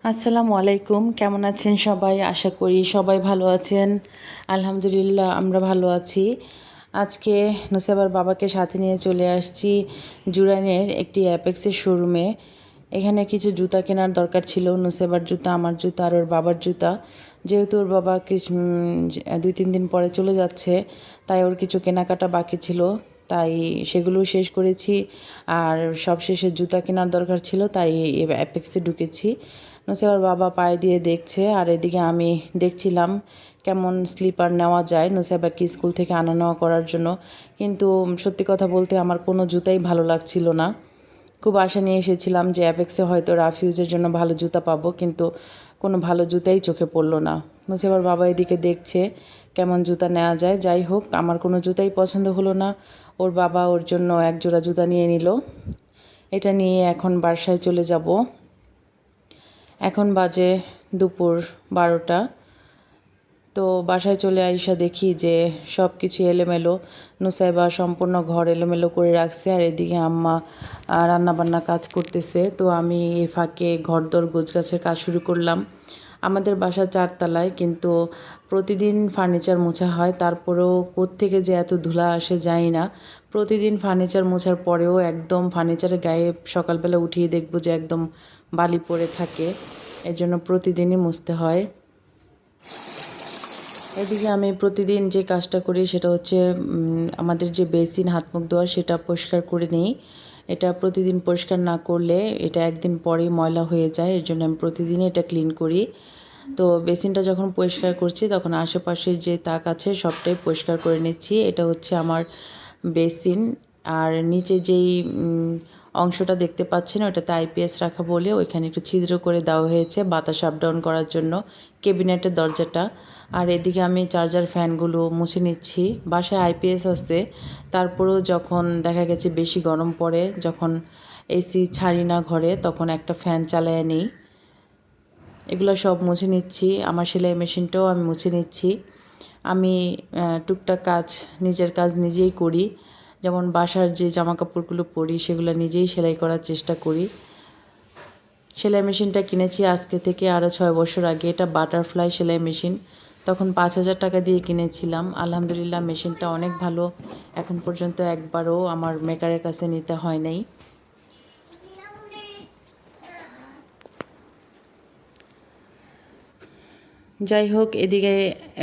আসসালামু আলাইকুম, কেমন আছেন সবাই? আশা করি সবাই ভালো আছেন। আলহামদুলিল্লাহ আমরা ভালো আছি। আজকে নুসাইবার বাবাকে সাথে নিয়ে চলে আসছি জুরাইনের একটি অ্যাপেক্সের শোরুমে। এখানে কিছু জুতা কেনার দরকার ছিল, নুসাইবার জুতা, আমার জুতা আর ওর বাবার জুতা। যেহেতু ওর বাবা কিছু 2-3 দিন পরে চলে যাচ্ছে, তাই ওর কিছু কেনাকাটা বাকি ছিল, তাই সেগুলো শেষ করেছি। আর সবশেষে জুতা কেনার দরকার ছিল, তাই অ্যাপেক্সে ঢুকেছি। নুসাইবার বাবা পায়ে দিয়ে দেখছে, আর এদিকে আমি দেখছিলাম কেমন স্লিপার নেওয়া যায় নুসাইবাকে স্কুল থেকে আনা নেওয়া করার জন্য। কিন্তু সত্যি কথা বলতে আমার কোনো জুতাই ভালো লাগছিল না। খুব আশা নিয়ে এসেছিলাম যে অ্যাপেক্সে হয়তো রাফিউজের জন্য ভালো জুতা পাবো, কিন্তু কোনো ভালো জুতাই চোখে পড়লো না। নুসাইবার বাবা এদিকে দেখছে কেমন জুতা নেওয়া যায়। যাই হোক, আমার কোনো জুতাই পছন্দ হলো না। ওর বাবা ওর জন্য এক জোড়া জুতা নিয়ে নিল। এটা নিয়ে এখন বাসায় চলে যাব। এখন বাজে দুপুর 12টা। তো বাসায় চলে আইসা দেখি যে সব কিছু এলোমেলো। নুসাইবা সম্পূর্ণ ঘর এলোমেলো করে রাখছে, আর এদিকে আম্মা রান্নাবান্না কাজ করতেছে। তো আমি এই ফাঁকে ঘরদোর গোছগাছের কাজ শুরু করলাম। আমাদের বাসা 4 তলায়, কিন্তু প্রতিদিন ফার্নিচার মোছা হয়, তারপরেও কোত্থেকে যে এত ধুলা আসে জানি না। প্রতিদিন ফার্নিচার মোছার পরেও একদম ফার্নিচারের গায়ে সকালবেলা উঠিয়ে দেখব যে একদম বালি পড়ে থাকে। এর জন্য প্রতিদিনই মুছতে হয়। এদিকে আমি প্রতিদিন যে কাজটা করি সেটা হচ্ছে আমাদের যে বেসিন হাত মুখ ধোয়ার সেটা পরিষ্কার করে নিই। এটা প্রতিদিন পরিষ্কার না করলে এটা একদিন পরেই ময়লা হয়ে যায়, এর জন্য আমি প্রতিদিনই এটা ক্লিন করি। তো বেসিনটা যখন পরিষ্কার করছি তখন আশেপাশের যে তাক আছে সবটাই পরিষ্কার করে নিচ্ছি। এটা হচ্ছে আমার বেসিন। আর নিচে যেই অংশটা দেখতে পাচ্ছেন ওটাতে আইপিএস রাখা বলে ওইখানে একটু ছিদ্র করে দেওয়া হয়েছে বাতাস আপ ডাউন করার জন্য, কেবিনেটের দরজাটা। আর এদিকে আমি চার্জার ফ্যানগুলো মুছে নিচ্ছি। বাসায় আইপিএস আছে, তারপরেও যখন দেখা গেছে বেশি গরম পড়ে, যখন এসি ছাড়ি না ঘরে, তখন একটা ফ্যান চালায় নিই। এগুলো সব মুছে নিচ্ছি। আমার সেলাই মেশিনটাও আমি মুছে নিচ্ছি। আমি টুকটাক কাজ, নিজের কাজ নিজেই করি। যেমন বাসার যে জামাকাপড়গুলো পরি সেগুলো নিজেই সেলাই করার চেষ্টা করি। সেলাই মেশিনটা কিনেছি আজকে থেকে আরও 6 বছর আগে। এটা বাটারফ্লাই সেলাই মেশিন। তখন 5,000 টাকা দিয়ে কিনেছিলাম। আলহামদুলিল্লাহ মেশিনটা অনেক ভালো। এখন পর্যন্ত একবারও আমার মেকারের কাছে নিতে হয় নাই। যাই হোক, এদিকে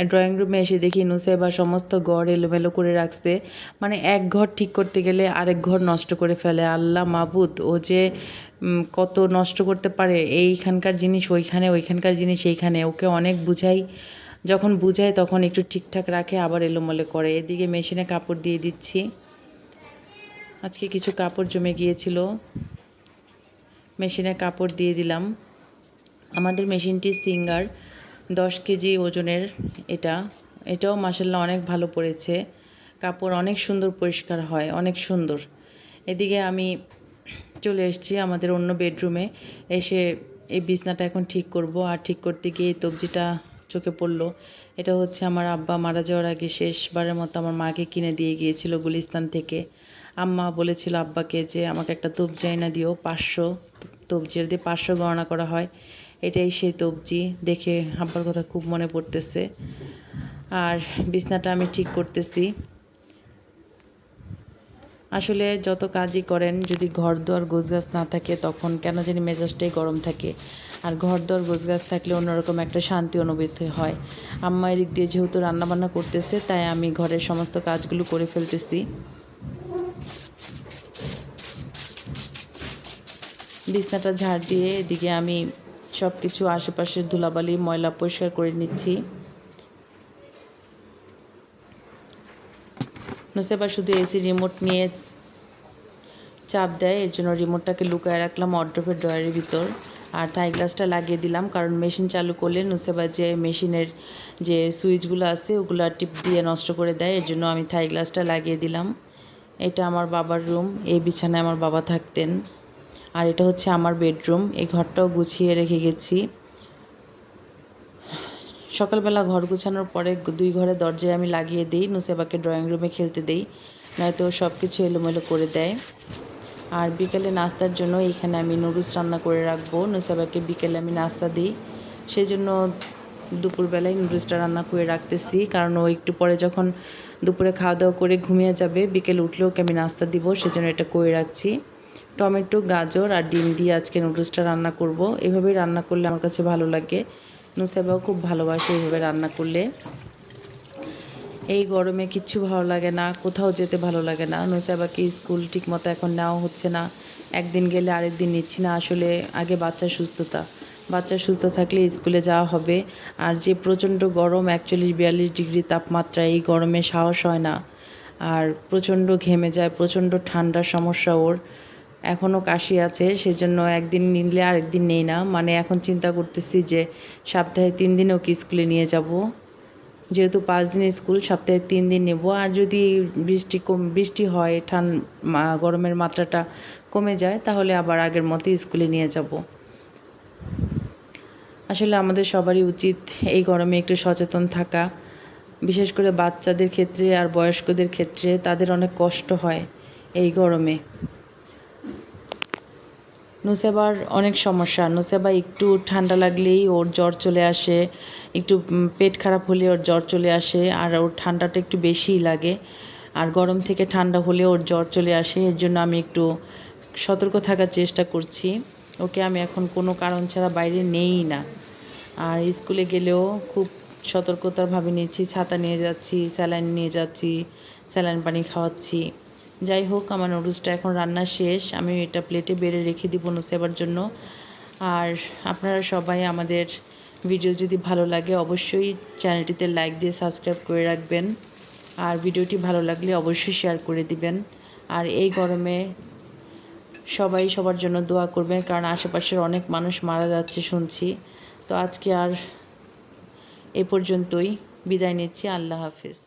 ড্রয়িং রুমে এসে দেখি নুসাইবা সমস্ত ঘর এলোমেলো করে রাখছে। মানে এক ঘর ঠিক করতে গেলে আরেক ঘর নষ্ট করে ফেলে। আল্লাহ মাবুদ, ও যে কত নষ্ট করতে পারে! এইখানকার জিনিস ওইখানে, ওইখানকার জিনিস এইখানে। ওকে অনেক বুঝাই, যখন বুঝাই তখন একটু ঠিকঠাক রাখে, আবার এলোমেলো করে। এদিকে মেশিনে কাপড় দিয়ে দিচ্ছি। আজকে কিছু কাপড় জমে গিয়েছিল, মেশিনে কাপড় দিয়ে দিলাম। আমাদের মেশিনটি সিঙ্গার 10 কেজি ওজনের। এটাও মাশাআল্লাহ অনেক ভালো পড়েছে। কাপড় অনেক সুন্দর পরিষ্কার হয়, অনেক সুন্দর। এদিকে আমি চলে এসেছি আমাদের অন্য বেডরুমে। এসে এই বিছনাটা এখন ঠিক করব। আর ঠিক করতে গিয়ে এই তবজিটা চোখে পড়লো। এটা হচ্ছে আমার আব্বা মারা যাওয়ার আগে শেষবারের মতো আমার মাকে কিনে দিয়ে গিয়েছিল গুলিস্তান থেকে। আম্মা বলেছিল আব্বাকে যে আমাকে একটা তবজি এনে দিও, 500 তবজির দিয়ে 500 গণনা করা হয়। এটাই সেই তবজি। দেখে আব্বার কথা খুব মনে পড়তেছে। আর বিছনাটা আমি ঠিক করতেছি। আসলে যত কাজই করেন, যদি ঘর দুয়ার গোছগাছ না থাকে তখন কেন জানি মেজাজটাই গরম থাকে। আর ঘর দুয়ার গোছগাছ থাকলে অন্যরকম একটা শান্তি অনুভূতি হয়। আম্মা এদিক দিয়ে যেহেতু রান্নাবান্না করতেছে, তাই আমি ঘরের সমস্ত কাজগুলো করে ফেলতেছি। বিছনাটা ঝাড় দিয়ে এদিকে আমি সব কিছু আশেপাশের ধুলাবালি ময়লা পরিষ্কার করে নিচ্ছি। নুসাইবা শুধু এসি রিমোট নিয়ে চাপ দেয়, এর জন্য রিমোটটাকে লুকায় রাখলাম ওয়ারড্রোবের ড্রয়ারের ভিতর। আর থাই গ্লাসটা লাগিয়ে দিলাম, কারণ মেশিন চালু করলে নুসাইবা যে মেশিনের যে সুইচগুলো আছে ওগুলো টিপ দিয়ে নষ্ট করে দেয়, এর জন্য আমি থাই গ্লাসটা লাগিয়ে দিলাম। এটা আমার বাবার রুম, এই বিছানায় আমার বাবা থাকতেন। আর এটা হচ্ছে আমার বেডরুম। এই ঘরটাও গুছিয়ে রেখে গেছি। সকালবেলা ঘর গুছানোর পরে 2 ঘরের দরজায় আমি লাগিয়ে দিই, নুসাইবাকে ড্রয়িং রুমে খেলতে দিই, নয়তো সব কিছু এলোমেলো করে দেয়। আর বিকেলে নাস্তার জন্য এখানে আমি নুডলস রান্না করে রাখবো। নুসাইবাকে বিকেলে আমি নাস্তা দিই, সেই জন্য দুপুরবেলায় নুডলসটা রান্না করে রাখতেছি, কারণ ও একটু পরে যখন দুপুরে খাওয়া দাওয়া করে ঘুমিয়ে যাবে, বিকেলে উঠলেও ওকে আমি নাস্তা দিব, সেজন্য এটা করে রাখছি। টমেটো, গাজর আর ডিম দিয়ে আজকে নুডলসটা রান্না করব। এভাবেই রান্না করলে আমার কাছে ভালো লাগে, নুসাইবাও খুব ভালোবাসে এইভাবে রান্না করলে। এই গরমে কিচ্ছু ভালো লাগে না, কোথাও যেতে ভালো লাগে না। নুসাইবাকে স্কুল ঠিকমতো এখন নেওয়া হচ্ছে না, একদিন গেলে আরেক দিন নিচ্ছি না। আসলে আগে বাচ্চা সুস্থ থাকলে স্কুলে যাওয়া হবে। আর যে প্রচণ্ড গরম, 41-42 ডিগ্রি তাপমাত্রা, এই গরমে সাহস হয় না। আর প্রচণ্ড ঘেমে যায়, প্রচণ্ড ঠান্ডার সমস্যা ওর। এখনও কাশি আছে, সেজন্য একদিন নিলে আরেকদিন নেই না। মানে এখন চিন্তা করতেছি যে সপ্তাহে 3 দিন ওকে স্কুলে নিয়ে যাব। যেহেতু 5 দিন স্কুল, সপ্তাহে 3 দিন নেব। আর যদি বৃষ্টি হয়, গরমের মাত্রাটা কমে যায়, তাহলে আবার আগের মতোই স্কুলে নিয়ে যাব। আসলে আমাদের সবারই উচিত এই গরমে একটু সচেতন থাকা, বিশেষ করে বাচ্চাদের ক্ষেত্রে আর বয়স্কদের ক্ষেত্রে। তাদের অনেক কষ্ট হয় এই গরমে। নুসাইবার অনেক সমস্যা। নুসাইবা একটু ঠান্ডা লাগলেই ওর জ্বর চলে আসে, একটু পেট খারাপ হলে ওর জ্বর চলে আসে, আর ওর ঠান্ডাটা একটু বেশিই লাগে। আর গরম থেকে ঠান্ডা হলে ওর জ্বর চলে আসে। এর জন্য আমি একটু সতর্ক থাকার চেষ্টা করছি। ওকে আমি এখন কোনো কারণ ছাড়া বাইরে নেই না। আর স্কুলে গেলেও খুব সতর্কতারভাবে নিচ্ছি, ছাতা নিয়ে যাচ্ছি, স্যালাইন নিয়ে যাচ্ছি, স্যালাইন পানি খাওয়াচ্ছি। যাই হোক, আমার নুডলসটা এখন রান্না শেষ, আমি এটা প্লেটে বেড়ে রেখে দিব নুসাইবার জন্য। আর আপনারা সবাই আমাদের ভিডিও যদি ভালো লাগে, অবশ্যই চ্যানেলটিতে লাইক দিয়ে সাবস্ক্রাইব করে রাখবেন। আর ভিডিওটি ভালো লাগলে অবশ্যই শেয়ার করে দিবেন। আর এই গরমে সবাই সবার জন্য দোয়া করবেন, কারণ আশেপাশের অনেক মানুষ মারা যাচ্ছে শুনছি। তো আজকে আর এ পর্যন্তই, বিদায় নিচ্ছি। আল্লাহ হাফেজ।